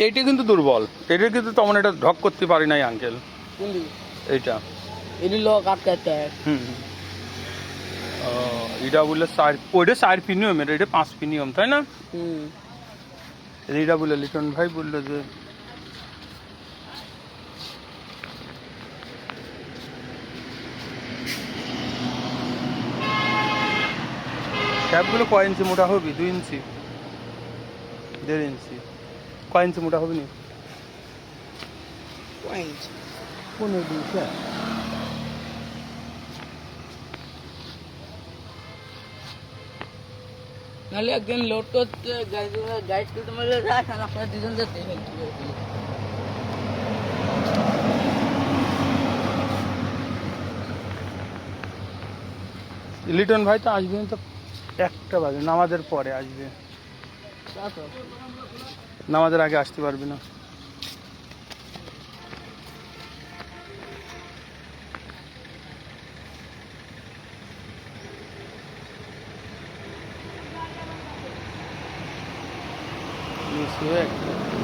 এইটা কিন্তু দুর্বল, এটা কিন্তু তেমন এটা ঢক করতে পারি নাই আঙ্কেল। কোনটি এইটা এটি লোক আটকাতে হুম এটা বললে ওইটা 4 প্রিমিয়াম, এটা 5 প্রিমিয়াম, তাই না? হুম এইটা বলে লিটন ভাই বললো যে ক্যাপগুলো কয় ইঞ্চি মোটা হবে? 2 ইঞ্চি, 1.5 ইঞ্চি, কয় ইঞ্চি মোটা হবে? নি পয়েন্ট 15 নাহলে একদিন লোড করতে গাইড করতে মারলে রাখ আর আপনারা দুজন যেতে লিটন ভাই তো আসবেন তো 1টা বাজে, নামাজের পরে আসবে, নামাজের আগে আসতে পারবি না। Isso é.